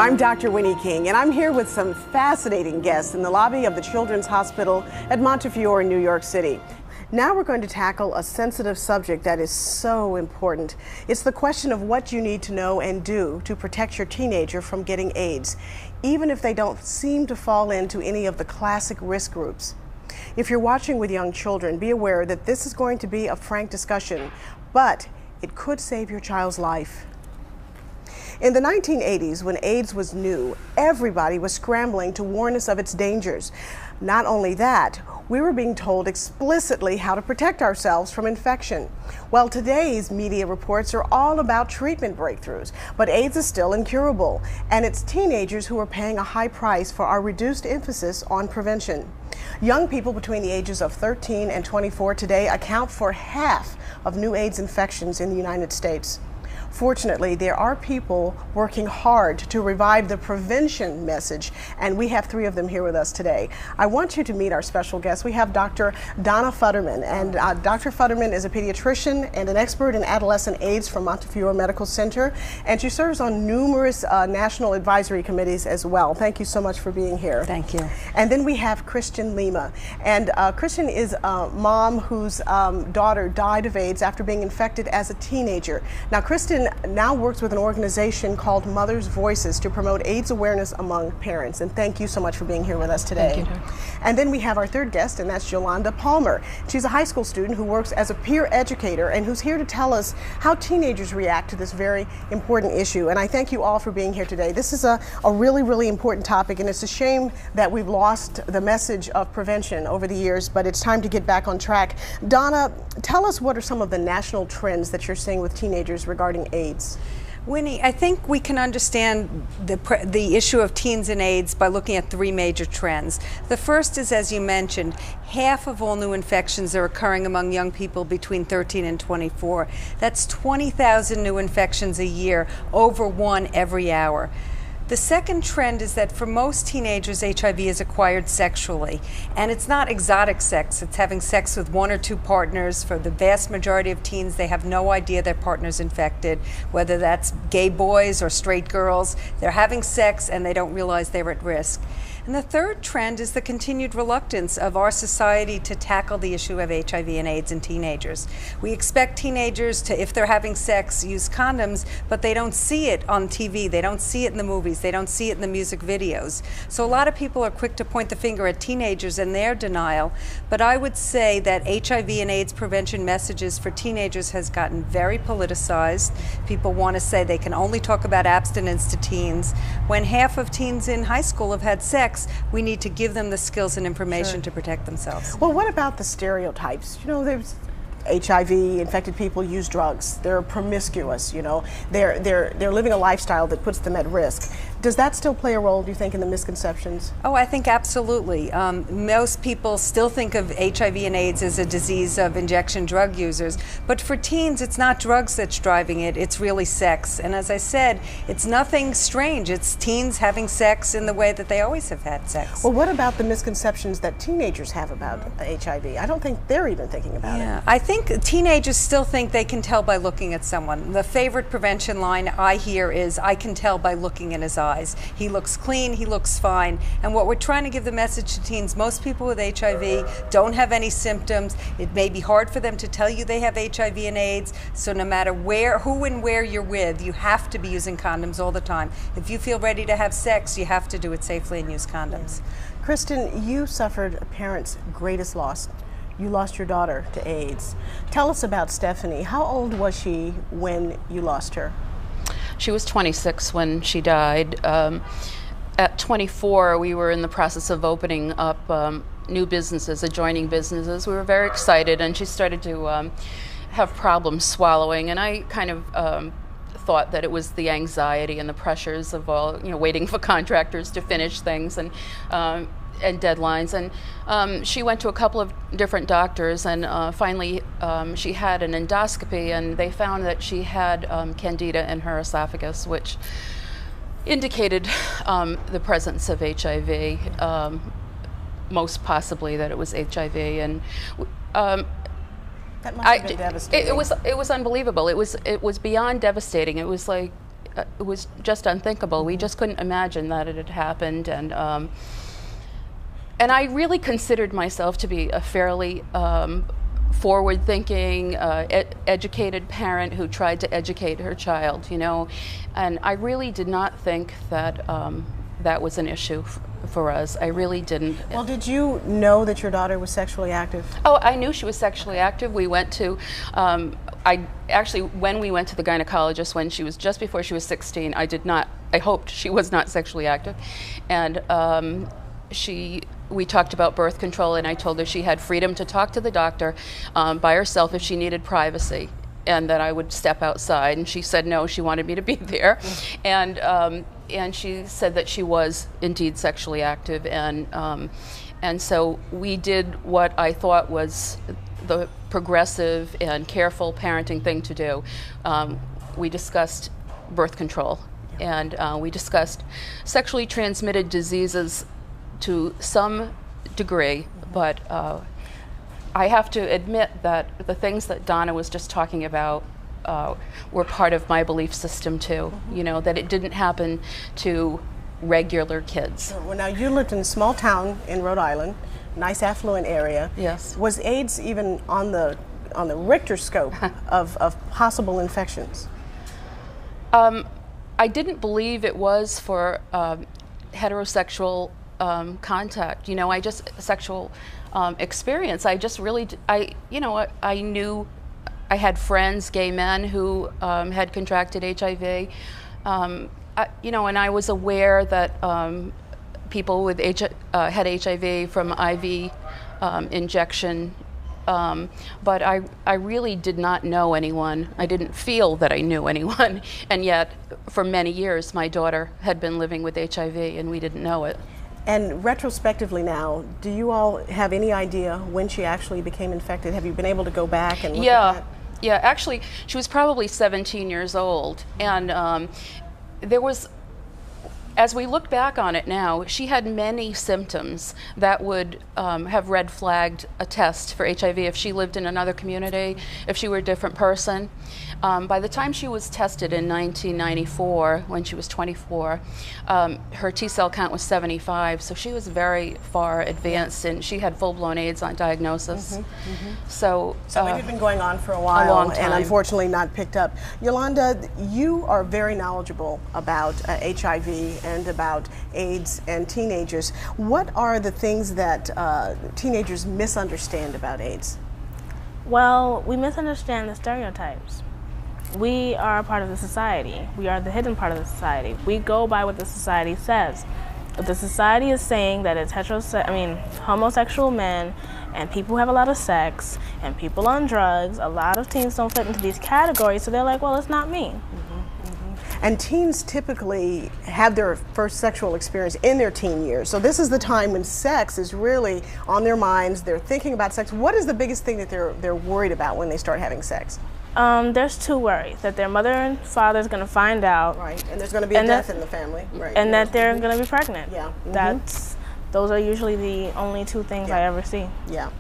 I'm Dr. Winnie King, and I'm here with some fascinating guests in the lobby of the Children's Hospital at Montefiore in New York City. Now we're going to tackle a sensitive subject that is so important. It's the question of what you need to know and do to protect your teenager from getting AIDS, even if they don't seem to fall into any of the classic risk groups. If you're watching with young children, be aware that this is going to be a frank discussion, but it could save your child's life. In the 1980s, when AIDS was new, everybody was scrambling to warn us of its dangers. Not only that, we were being told explicitly how to protect ourselves from infection. Well, today's media reports are all about treatment breakthroughs, but AIDS is still incurable, and it's teenagers who are paying a high price for our reduced emphasis on prevention. Young people between the ages of 13 and 24 today account for half of new AIDS infections in the United States. Fortunately, there are people working hard to revive the prevention message, and we have three of them here with us today. I want you to meet our special guest. We have Dr. Donna Futterman, and Dr. Futterman is a pediatrician and an expert in adolescent AIDS from Montefiore Medical Center, and she serves on numerous national advisory committees as well. Thank you so much for being here. Thank you. And then we have Christian Lima, and Christian is a mom whose daughter died of AIDS after being infected as a teenager. Now, Christian now works with an organization called Mother's Voices to promote AIDS awareness among parents. And thank you so much for being here with us today. Thank you, Doctor. And then we have our third guest, and that's Yolanda Palmer. She's a high school student who works as a peer educator and who's here to tell us how teenagers react to this very important issue. And I thank you all for being here today. This is a really, really important topic, and it's a shame that we've lost the message of prevention over the years, but it's time to get back on track. Donna, tell us what are some of the national trends that you're seeing with teenagers regarding AIDS? Winnie, I think we can understand the issue of teens and AIDS by looking at three major trends. The first is, as you mentioned, half of all new infections are occurring among young people between 13 and 24. That's 20,000 new infections a year, over one every hour. The second trend is that for most teenagers, HIV is acquired sexually, and it's not exotic sex. It's having sex with one or two partners. For the vast majority of teens, they have no idea their partner's infected, whether that's gay boys or straight girls. They're having sex and they don't realize they're at risk. And the third trend is the continued reluctance of our society to tackle the issue of HIV and AIDS in teenagers. We expect teenagers to, if they're having sex, use condoms, but they don't see it on TV, they don't see it in the movies, they don't see it in the music videos. So a lot of people are quick to point the finger at teenagers and their denial, but I would say that HIV and AIDS prevention messages for teenagers has gotten very politicized. People want to say they can only talk about abstinence to teens. When half of teens in high school have had sex, we need to give them the skills and information to protect themselves. Well, what about the stereotypes? You know, there's HIV infected people use drugs. They're promiscuous, you know. They're living a lifestyle that puts them at risk. Does that still play a role, do you think, in the misconceptions? Oh, I think absolutely. Most people still think of HIV and AIDS as a disease of injection drug users, but for teens, it's not drugs that's driving it, it's really sex. And as I said, it's nothing strange. It's teens having sex in the way that they always have had sex. Well, what about the misconceptions that teenagers have about HIV? I don't think they're even thinking about it. I think teenagers still think they can tell by looking at someone. The favorite prevention line I hear is, I can tell by looking in his eyes. He looks clean, he looks fine. And what we're trying to give the message to teens, most people with HIV don't have any symptoms. It may be hard for them to tell you they have HIV and AIDS, so no matter who and where you're with, you have to be using condoms all the time. If you feel ready to have sex, you have to do it safely and use condoms. Kristen, you suffered a parent's greatest loss. You lost your daughter to AIDS. Tell us about Stephanie. How old was she when you lost her? She was 26 when she died. At 24, we were in the process of opening up new businesses, adjoining businesses. We were very excited, and she started to have problems swallowing, and I kind of thought that it was the anxiety and the pressures of all, waiting for contractors to finish things and deadlines. And she went to a couple of different doctors, and finally she had an endoscopy, and they found that she had candida in her esophagus, which indicated the presence of HIV, most possibly that it was HIV. And that must have been devastating. It was unbelievable. It was beyond devastating. It was like it was just unthinkable. We just couldn't imagine that it had happened, and I really considered myself to be a fairly forward-thinking, educated parent who tried to educate her child, you know, and I really did not think that that was an issue for us. I really didn't. Well, did you know that your daughter was sexually active? Oh, I knew she was sexually active. We went to, when we went to the gynecologist when she was just before she was 16, I hoped she was not sexually active, and we talked about birth control, and I told her she had freedom to talk to the doctor by herself if she needed privacy, and that I would step outside. And she said no, she wanted me to be there, and she said that she was indeed sexually active, and so we did what I thought was the progressive and careful parenting thing to do. We discussed birth control, and we discussed sexually transmitted diseases to some degree, but I have to admit that the things that Donna was just talking about were part of my belief system too. You know, that it didn't happen to regular kids. Sure. Well, now you lived in a small town in Rhode Island, nice affluent area. Yes. Was AIDS even on the Richter scope of possible infections? I didn't believe it was for heterosexual contact, you know, sexual experience. I just really, I knew I had friends, gay men, who had contracted HIV, and I was aware that people with had HIV from IV injection, but I really did not know anyone. I didn't feel that I knew anyone, and yet for many years my daughter had been living with HIV and we didn't know it. And retrospectively now, do you all have any idea when she actually became infected? Have you been able to go back and look at that? Yeah, actually, she was probably 17 years old, and there was, as we look back on it now, she had many symptoms that would have red flagged a test for HIV if she lived in another community, if she were a different person. By the time she was tested in 1994, when she was 24, her T-cell count was 75, so she was very far advanced, and she had full-blown AIDS on diagnosis. So it had been going on for a while, long time, and unfortunately not picked up. Yolanda, you are very knowledgeable about HIV and about AIDS and teenagers. What are the things that teenagers misunderstand about AIDS? Well, we misunderstand the stereotypes. We are a part of the society. We are the hidden part of the society. We go by what the society says. If the society is saying that it's homosexual men and people who have a lot of sex and people on drugs, a lot of teens don't fit into these categories, so they're like, well, it's not me. And teens typically have their first sexual experience in their teen years. So this is the time when sex is really on their minds. They're thinking about sex. What is the biggest thing that they're worried about when they start having sex? There's two worries: that their mother and father is going to find out, right, and there's going to be a death in the family, right, and that they're going to be pregnant. Yeah, those are usually the only two things I ever see. Yeah.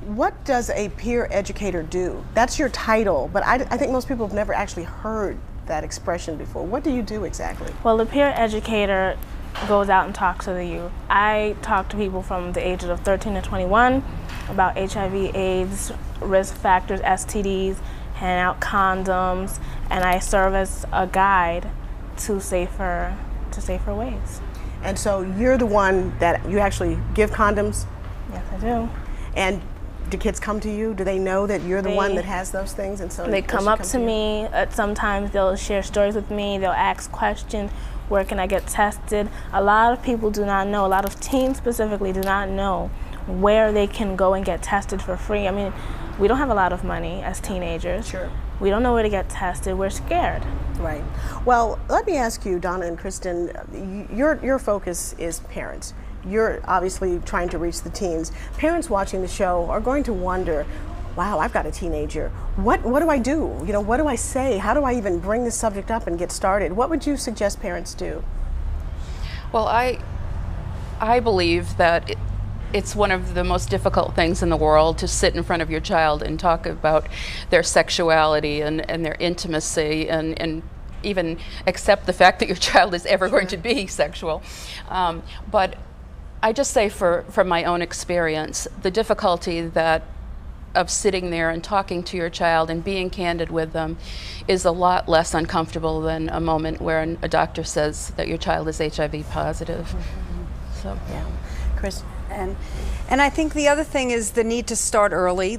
What does a peer educator do? That's your title, but I think most people have never actually heard that expression before. What do you do exactly? Well, the peer educator goes out and talks to the youth. I talk to people from the ages of 13 to 21 about HIV, AIDS, risk factors, STDs, hand out condoms, and I serve as a guide to safer ways. And so you're the one that you actually give condoms? Yes, I do. And do kids come to you? Do they know that you're the one that has those things? And so they come up to me. Sometimes they'll share stories with me. They'll ask questions. Where can I get tested? A lot of people do not know. A lot of teens specifically do not know where they can go and get tested for free. I mean, we don't have a lot of money as teenagers. Sure. We don't know where to get tested. We're scared. Right. Well, let me ask you, Donna and Kristen, your focus is parents. You're obviously trying to reach the teens. Parents watching the show are going to wonder, wow, I've got a teenager. What do I do? You know, what do I say? How do I even bring this subject up and get started? What would you suggest parents do? Well, I believe that it's one of the most difficult things in the world to sit in front of your child and talk about their sexuality and their intimacy and even accept the fact that your child is ever going to be sexual. But I just say from my own experience, the difficulty that of sitting there and talking to your child and being candid with them is a lot less uncomfortable than a moment where a doctor says that your child is HIV positive. Mm-hmm. So, yeah. Chris? And I think the other thing is the need to start early.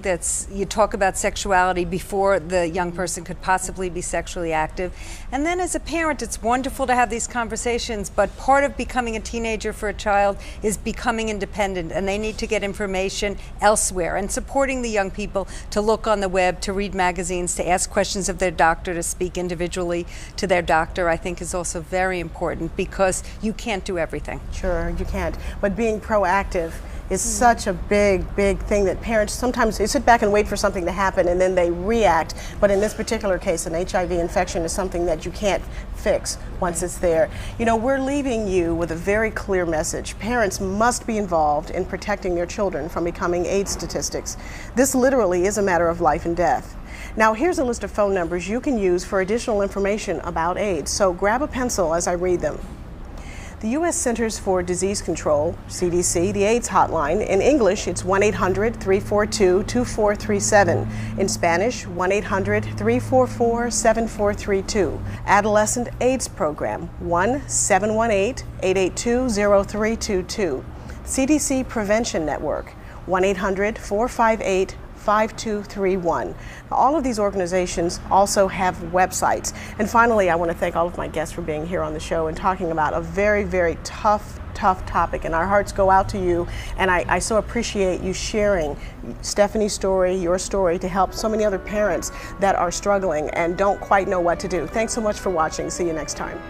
You talk about sexuality before the young person could possibly be sexually active. And then as a parent, it's wonderful to have these conversations, but part of becoming a teenager for a child is becoming independent, and they need to get information elsewhere. And supporting the young people to look on the web, to read magazines, to ask questions of their doctor, to speak individually to their doctor, I think is also very important, because you can't do everything. Sure, you can't. But being proactive is such a big thing that parents sometimes they sit back and wait for something to happen and then they react. But in this particular case, an HIV infection is something that you can't fix once it's there. You know, we're leaving you with a very clear message. Parents must be involved in protecting their children from becoming AIDS statistics. This literally is a matter of life and death. Now, here's a list of phone numbers you can use for additional information about AIDS. So grab a pencil as I read them. The U.S. Centers for Disease Control, CDC, the AIDS hotline. In English, it's 1-800-342-2437. In Spanish, 1-800-344-7432. Adolescent AIDS Program, 1-718-882-0322. CDC Prevention Network, 1-800-458-5231. All of these organizations also have websites. And finally, I want to thank all of my guests for being here on the show and talking about a very tough topic, and our hearts go out to you. And I so appreciate you sharing Stephanie's story, your story, to help so many other parents that are struggling and don't quite know what to do. Thanks so much for watching. See you next time.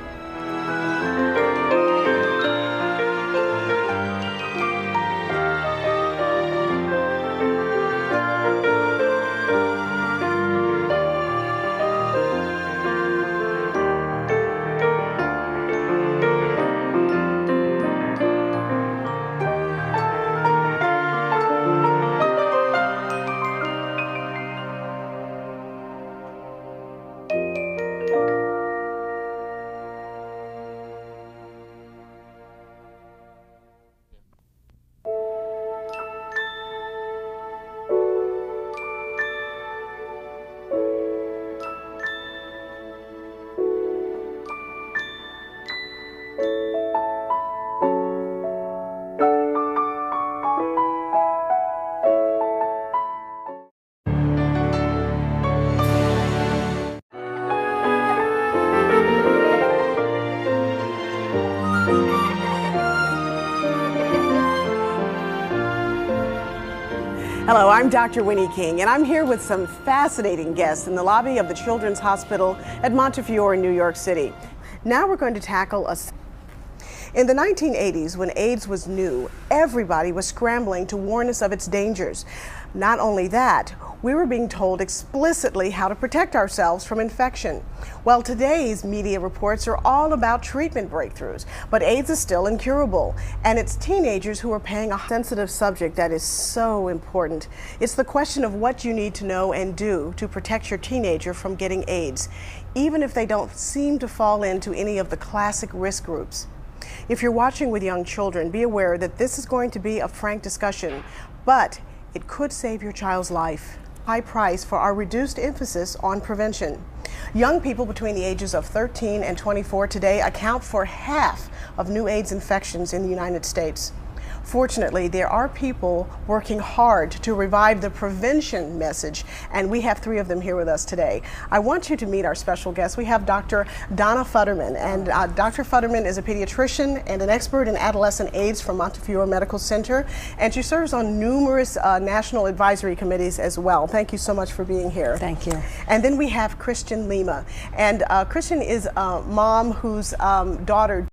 Hello, I'm Dr. Winnie King, and I'm here with some fascinating guests in the lobby of the Children's Hospital at Montefiore in New York City. Now we're going to tackle in the 1980s, when AIDS was new, everybody was scrambling to warn us of its dangers. Not only that, we were being told explicitly how to protect ourselves from infection. Well, today's media reports are all about treatment breakthroughs, but AIDS is still incurable, and it's teenagers who are paying a sensitive subject that is so important. It's the question of what you need to know and do to protect your teenager from getting AIDS, even if they don't seem to fall into any of the classic risk groups. If you're watching with young children, be aware that this is going to be a frank discussion, but it could save your child's life. High price for our reduced emphasis on prevention. Young people between the ages of 13 and 24 today account for half of new AIDS infections in the United States. Fortunately, there are people working hard to revive the prevention message, and we have three of them here with us today. I want you to meet our special guest. We have Dr. Donna Futterman, and Dr. Futterman is a pediatrician and an expert in adolescent AIDS from Montefiore Medical Center, and she serves on numerous national advisory committees as well. Thank you so much for being here. Thank you. And then we have Christian Lima, and Christian is a mom whose daughter